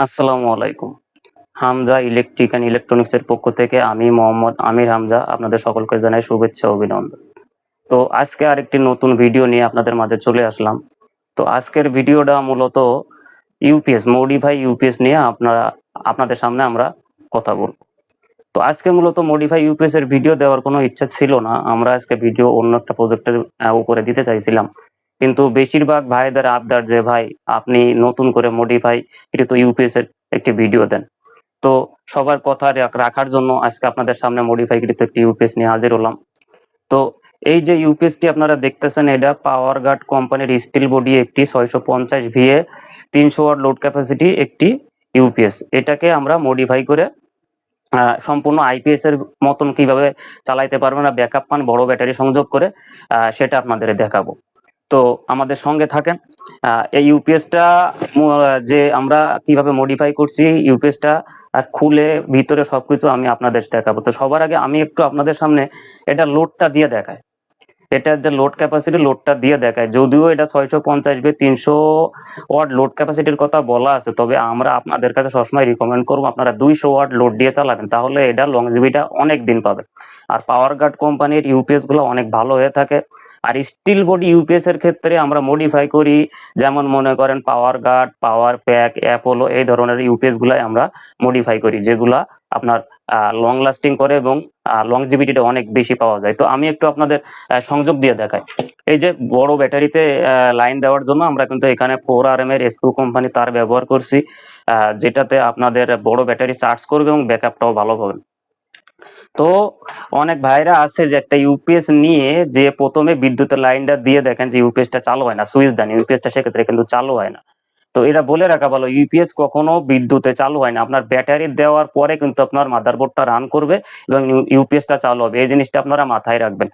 আসসালামু আলাইকুম। Hamza electric and ইলেকট্রনিক্সের পক্ষ থেকে আমি মোহাম্মদ আমির হামজা আপনাদের সকলকে জানাই শুভেচ্ছা ও অভিনন্দন। তো আজকে আরেকটি নতুন ভিডিও নিয়ে আপনাদের মাঝে চলে আসলাম। তো আজকের ভিডিওটা মূলত ইউপিএস মডিফাই ইউপিএস নিয়ে আপনাদের সামনে আমরা কথা বলব। তো আজকে মূলত মডিফাই ইউপিএস এর ভিডিও দেওয়ার কোনো ইচ্ছা ছিল না। আমরা আজকে ভিডিও অন্য একটা প্রজেক্টের উপরে দিতে চাইছিলাম। কিন্তু বেশিরভাগ ভাইদের আবদার যে ভাই আপনি নতুন করে মডিফাই কৃত ইউপিএস এর একটি ভিডিও দেন। তো সবার কথা রাখার জন্য আজকে আপনাদের সামনে মডিফাই কৃত একটি ইউপিএস নিয়ে হাজির হলাম। তো এই যে ইউপিএসটি আপনারা দেখতেছেন এটা পাওয়ার গার্ড কোম্পানির স্টিল বডি একটি 650 ভিএ 300 ওয়াট লোড ক্যাপাসিটি একটি ইউপিএস। এটাকে আমরা মডিফাই করে সম্পূর্ণ আইপিএস এর মতন কিভাবে চালাইতে পারবেন না ব্যাকআপ পান বড় ব্যাটারি সংযোগ করে সেটা আপনাদের দেখাবো। তো আমাদের সঙ্গে থাকেন। এই ইউপিএসটা যে আমরা কিভাবে মডিফাই করছি ইউপিএসটা খুলে ভিতরে সবকিছু আমি আপনাদের দেখাবো। তো সবার আগে আমি একটু আপনাদের সামনে এটা লোডটা দিয়ে দেখাই। এটার যে লোড ক্যাপাসিটি লোডটা দিয়ে দেখায়, যদিও এটা 650 বে 300 ওয়াট লোড ক্যাপাসিটির কথা বলা আছে, তবে আমরা আপনাদের কাছে সবসময় রিকমেন্ড করবো আপনারা 200 ওয়াট লোড দিয়ে চালাবেন, তাহলে এটা লংজিভিটা অনেক দিন পাবে। আর পাওয়ার গার্ড কোম্পানির ইউপিএস গুলো অনেক ভালো হয়ে থাকে। আর স্টিল বডি ইউপিএস এর ক্ষেত্রে আমরা মডিফাই করি, যেমন মনে করেন পাওয়ার গার্ড, পাওয়ার প্যাক, অ্যাপোলো এই ধরনের ইউপিএস গুলাই আমরা মডিফাই করি, যেগুলা আপনার লং লাস্টিং করে এবং লংজিভিটিটা অনেক বেশি পাওয়া যায়। তো আমি একটু আপনাদের সংযোগ দিয়ে দেখাই। এই যে বড় ব্যাটারিতে লাইন দেওয়ার জন্য আমরা কিন্তু এখানে 4RM এর এসকো কোম্পানি তার ব্যবহার করছি, যেটাতে আপনাদের বড় ব্যাটারি চার্জ করবে এবং ব্যাকআপটাও ভালো পাবে। তো অনেক ভাইরা আছে যে একটা ইউপিএস নিয়ে যে প্রথমে বিদ্যুতের লাইনটা দিয়ে দেখেন যে ইউপিএসটা চালু হয় না, সুইচ দেন ইউপিএসটা সেক্ষেত্রে কিন্তু চালু হয় না। তো এটা বলে রাখা ভালো, ইউপিএস কখনো বিদ্যুতে চালু হয় না, আপনার ব্যাটারি দেওয়ার পরে কিন্তু আপনার মাদারবোর্ডটা রান করবে এবং ইউপিএসটা চালু হবে, এই জিনিসটা আপনারা মাথায় রাখবেন।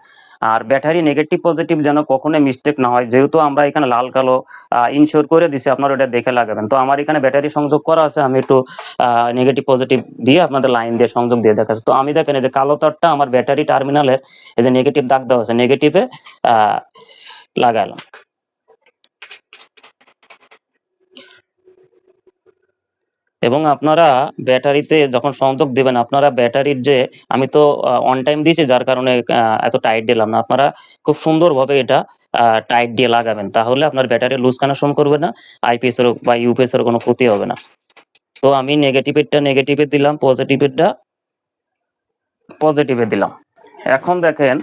আর ব্যাটারি নেগেটিভ পজিটিভ যেন কখনোই মিস্টেক না হয়, যেহেতু আমরা এখানে লাল কালো ইনশিওর করে দিছি, আপনারা ওটা দেখে লাগাবেন। তো আমার এখানে ব্যাটারি সংযোগ করা আছে, আমি একটু নেগেটিভ পজিটিভ দিয়ে আপনাদের লাইন দিয়ে সংযোগ দিয়ে দেখাচ্ছি। তো আমি দেখেন এই যে কালো তারটা আমার ব্যাটারি টার্মিনালের এই যে নেগেটিভ দাগ দেওয়া আছে, নেগেটিভে লাগালাম। এবং আপনারা ব্যাটারিতে যখন সংযোগ দিবেন, আপনারা ব্যাটারির যে আমি তো অন টাইম দিয়েছি যার কারণে এত টাইট দিলাম না, আপনারা খুব সুন্দরভাবে এটা টাইট দিয়ে লাগাবেন, তাহলে আপনার ব্যাটারি লুজ কানেকশন করবে না, আইপিএস এর বা ইউপিএস এর কোনো ক্ষতি হবে না। তো আমি নেগেটিভেরটা নেগেটিভে দিলাম, পজিটিভেরটা পজিটিভে দিলাম। এখন দেখেন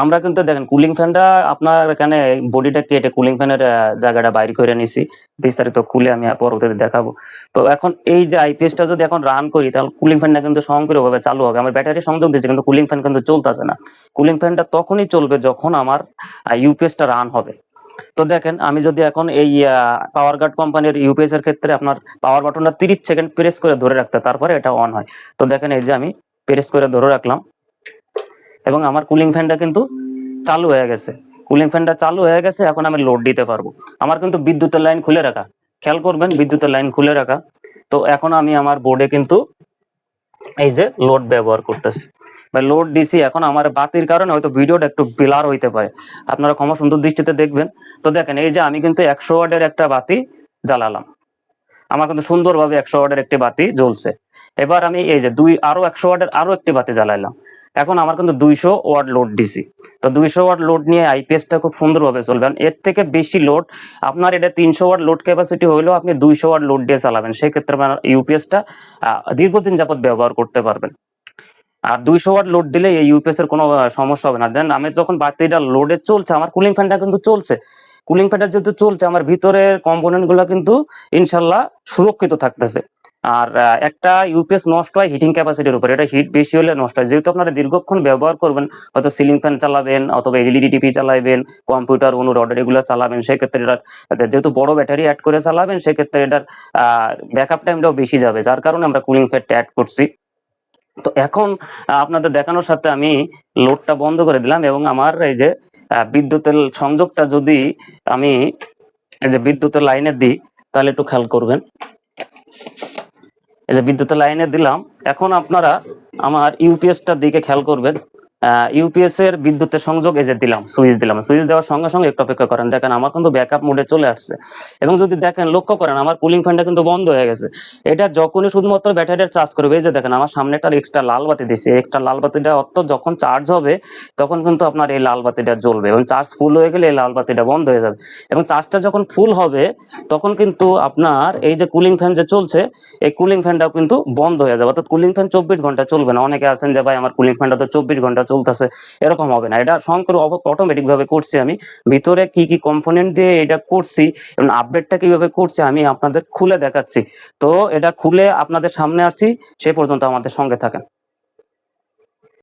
আমরা কিন্তু দেখেন কুলিং ফ্যানটা আপনার এখানে বডিটা কেটে কুলিং ফ্যানের জায়গাটা বাইর করে নিছি, বিস্তারিত খুলে আমি পরবর্তীতে দেখাবো। তো এখন এই যে আইপিএসটা যদি এখন রান করি তাহলে কুলিং ফ্যানটা কিন্তু স্বয়ংক্রিয়ভাবে চালু হবে। আমার ব্যাটারি সংযোগ দিয়েছে কিন্তু কুলিং ফ্যান কিন্তু চলতেছে না। কুলিং ফ্যানটা তখনই চলবে যখন আমার ইউপিএসটা রান হবে। তো দেখেন আমি যদি এখন এই পাওয়ার গার্ড কোম্পানির ইউপিএস এর ক্ষেত্রে আপনার পাওয়ার বাটনটা 30 সেকেন্ড প্রেস করে ধরে রাখতে, তারপরে এটা অন হয়। তো দেখেন এই যে আমি প্রেস করে ধরে রাখলাম এবং আমার কুলিং ফ্যানটা কিন্তু চালু হয়ে গেছে। কুলিং ফ্যানটা চালু হয়ে গেছে, এখন আমি লোড দিতে পারবো। আমার কিন্তু বিদ্যুতের লাইন খুলে রাখা, খেয়াল করবেন বিদ্যুতের লাইন খুলে রাখা। তো এখন আমি আমার বোর্ডে কিন্তু এই যে লোড ব্যবহার করতেছি বা লোড দিছি। এখন আমার বাতির কারণে হয়তো ভিডিওটা একটু ব্লার হইতে পারে, আপনারা ক্ষমা সুন্দর দৃষ্টিতে দেখবেন। তো দেখেন এই যে আমি কিন্তু 100 ওয়াটের একটা বাতি জ্বালালাম, আমার কিন্তু সুন্দরভাবে 100 ওয়াটের একটি বাতি জ্বলছে। এবার আমি এই যে আরো 100 ওয়াটের আরো একটি বাতি জ্বালাইলাম, এখন আমার কিন্তু 200 ওয়াট লোড দিছি। তো 200 ওয়াট লোড নিয়ে আইপিএসটা খুব সুন্দরভাবে চলবে। এর থেকে বেশি লোড আপনার এটা 300 ওয়াট লোড ক্যাপাসিটি হইলেও আপনি 200 ওয়াট লোড দিয়ে চালাবেন, সেক্ষেত্রে আপনার ইউপিএসটা দীর্ঘদিন যাবত ব্যবহার করতে পারবেন। আর 200 ওয়াট লোড দিলে এই ইউপিএস এর কোনো সমস্যা হবে না। দেন আমি যখন বাতিটা লোডে চলছে, আমার কুলিং ফ্যানটা কিন্তু চলছে, কুলিং ফ্যানটা যেহেতু চলছে আমার ভিতরের কম্পোনেন্ট গুলো কিন্তু ইনশাল্লাহ সুরক্ষিত থাকতেছে। আর একটা ইউপিএস নষ্ট হয় হিটিং ক্যাপাসিটির উপর, এটা হিট বেশি হলে নষ্ট হয়। যেহেতু আপনারা দীর্ঘক্ষণ ব্যবহার করবেন, হয়তো সিলিং ফ্যান চালাবেন অথবা এলইডি টিভি চালাবেন, কম্পিউটার অনু রডার এগুলো চালাবেন, সেক্ষেত্রে এটা যেহেতু বড় ব্যাটারি অ্যাড করে চালাবেন, সেক্ষেত্রে এটার ব্যাকআপ টাইমটাও বেশি যাবে, যার কারণে আমরা কুলিং ফ্যানটা অ্যাড করছি। তো এখন আপনাদের দেখানোর সাথে আমি লোডটা বন্ধ করে দিলাম এবং আমার এই যে বিদ্যুতের সংযোগটা যদি আমি এই যে বিদ্যুতের লাইনে দিই, তাহলে একটু খেয়াল করবেন। এই যে বিদ্যুতের লাইনে দিলাম, এখন আপনারা আমার ইউপিএসটার দিকে খেয়াল করবেন। ইউপিএস এর বিদ্যুতের সংযোগ এই যে দিলাম, সুইচ দিলাম, সুইচ দেওয়ার সঙ্গে সঙ্গে একটু অপেক্ষা করেন, দেখেন আমার কিন্তু ব্যাকআপ মোডে চলে আসছে। এবং যদি দেখেন লক্ষ্য করেন আমার কুলিং ফ্যানটা কিন্তু বন্ধ হয়ে গেছে। এটা যখনই শুধুমাত্র ব্যাটারিটা চার্জ করবে, এই যে দেখেন আমার সামনে একটা এক্সট্রা লাল বাতি দিচ্ছে, এক্সট্রা লাল বাতিটা অর্থ যখন চার্জ হবে তখন কিন্তু আপনার এই লাল বাতিটা জ্বলবে, এবং চার্জ ফুল হয়ে গেলে এই লাল বাতিটা বন্ধ হয়ে যাবে। এবং চার্জটা যখন ফুল হবে তখন কিন্তু আপনার এই যে কুলিং ফ্যান যে চলছে, এই কুলিং ফ্যানটাও কিন্তু বন্ধ হয়ে যাবে। অর্থাৎ কুলিং ফ্যান 24 ঘন্টা চলবে না। অনেকে আছেন যে ভাই আমার কুলিং ফ্যানটা তো 24 ঘন্টা চলতেছে, এরকম হবে না। এটা স্বয়ংক্রিয় অটোমেটিক ভাবে করছি আমি। ভিতরে কি কি কম্পোনেন্ট দিয়ে এটা করছি এবং আপডেটটা কিভাবে করছি আমি আপনাদের খুলে দেখাচ্ছি। তো এটা খুলে আপনাদের সামনে আসছি, সে পর্যন্ত আমাদের সঙ্গে থাকেন।